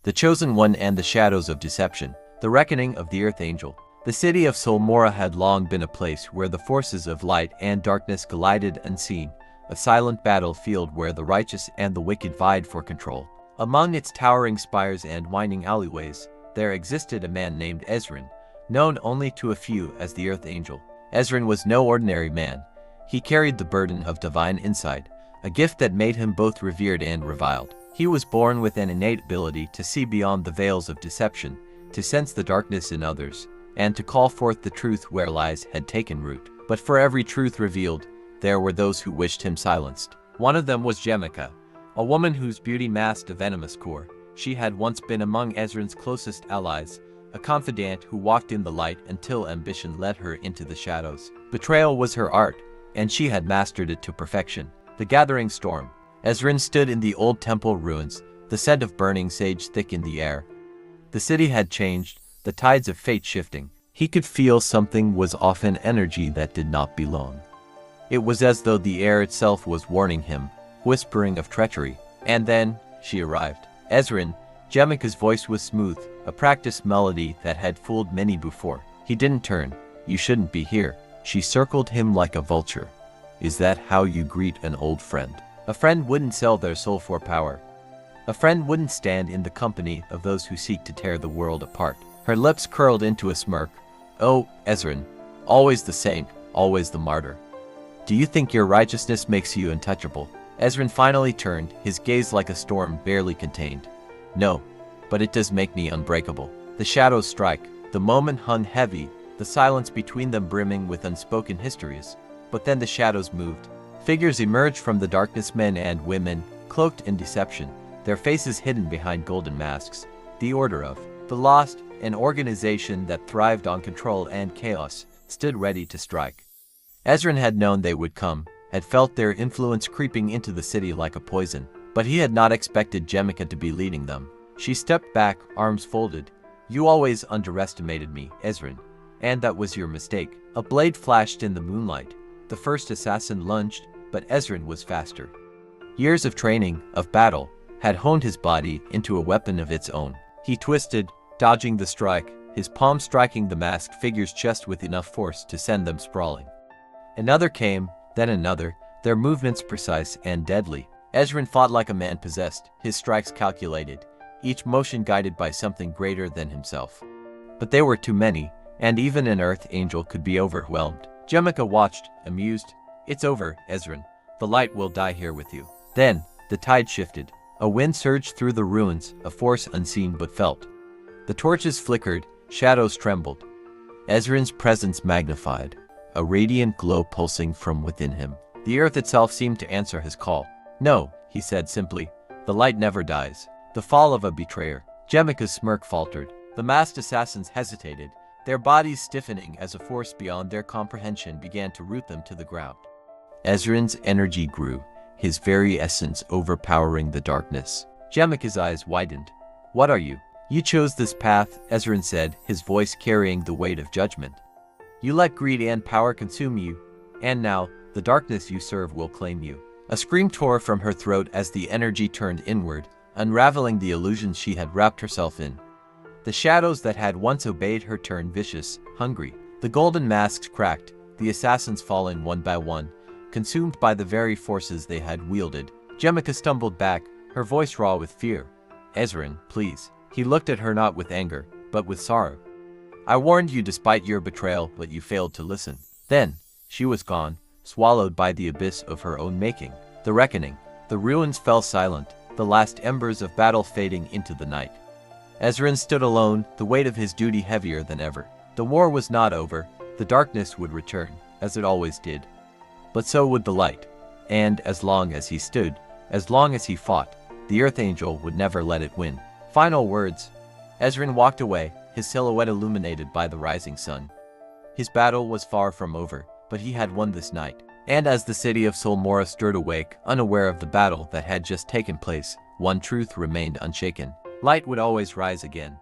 The Chosen One and the Shadows of Deception. The Reckoning of the Earth Angel. The city of Solmora had long been a place where the forces of light and darkness collided unseen, a silent battlefield where the righteous and the wicked vied for control. Among its towering spires and winding alleyways, there existed a man named Ezren, known only to a few as the Earth Angel. Ezren was no ordinary man. He carried the burden of divine insight, a gift that made him both revered and reviled. He was born with an innate ability to see beyond the veils of deception, to sense the darkness in others, and to call forth the truth where lies had taken root. But for every truth revealed, there were those who wished him silenced. One of them was Gemica, a woman whose beauty masked a venomous core. She had once been among Ezren's closest allies, a confidant who walked in the light until ambition led her into the shadows. Betrayal was her art, and she had mastered it to perfection. The gathering storm. Ezren stood in the old temple ruins, the scent of burning sage thick in the air. The city had changed, the tides of fate shifting. He could feel something was off, an energy that did not belong. It was as though the air itself was warning him, whispering of treachery. And then, she arrived. Ezren, Gemica's voice was smooth, a practiced melody that had fooled many before. He didn't turn. You shouldn't be here. She circled him like a vulture. Is that how you greet an old friend? A friend wouldn't sell their soul for power. A friend wouldn't stand in the company of those who seek to tear the world apart. Her lips curled into a smirk. Oh, Ezren, always the saint, always the martyr. Do you think your righteousness makes you untouchable? Ezren finally turned, his gaze like a storm barely contained. No, but it does make me unbreakable. The shadows strike. The moment hung heavy, the silence between them brimming with unspoken histories. But then the shadows moved. Figures emerged from the darkness, men and women, cloaked in deception, their faces hidden behind golden masks. The Order of the Lost, an organization that thrived on control and chaos, stood ready to strike. Ezren had known they would come, had felt their influence creeping into the city like a poison, but he had not expected Gemica to be leading them. She stepped back, arms folded. You always underestimated me, Ezren, and that was your mistake. A blade flashed in the moonlight. The first assassin lunged, but Ezren was faster. Years of training, of battle, had honed his body into a weapon of its own. He twisted, dodging the strike, his palm striking the masked figure's chest with enough force to send them sprawling. Another came, then another, their movements precise and deadly. Ezren fought like a man possessed, his strikes calculated, each motion guided by something greater than himself. But they were too many, and even an Earth Angel could be overwhelmed. Gemica watched, amused. It's over, Ezren. The light will die here with you. Then, the tide shifted. A wind surged through the ruins, a force unseen but felt. The torches flickered, shadows trembled. Ezren's presence magnified, a radiant glow pulsing from within him. The earth itself seemed to answer his call. No, he said simply. The light never dies. The fall of a betrayer. Gemica's smirk faltered. The masked assassins hesitated, their bodies stiffening as a force beyond their comprehension began to root them to the ground. Ezren's energy grew, his very essence overpowering the darkness. Gemica's eyes widened. What are you? You chose this path, Ezren said, his voice carrying the weight of judgment. You let greed and power consume you, and now, the darkness you serve will claim you. A scream tore from her throat as the energy turned inward, unraveling the illusions she had wrapped herself in. The shadows that had once obeyed her turned vicious, hungry. The golden masks cracked, the assassins falling one by one, consumed by the very forces they had wielded. Gemica stumbled back, her voice raw with fear. Ezren, please. He looked at her not with anger, but with sorrow. I warned you despite your betrayal, but you failed to listen. Then, she was gone, swallowed by the abyss of her own making. The reckoning. The ruins fell silent, the last embers of battle fading into the night. Ezren stood alone, the weight of his duty heavier than ever. The war was not over. The darkness would return, as it always did. But so would the light. And as long as he stood, as long as he fought, the Earth Angel would never let it win. Final words. Ezren walked away, his silhouette illuminated by the rising sun. His battle was far from over, but he had won this night. And as the city of Solmora stirred awake, unaware of the battle that had just taken place, one truth remained unshaken. Light would always rise again.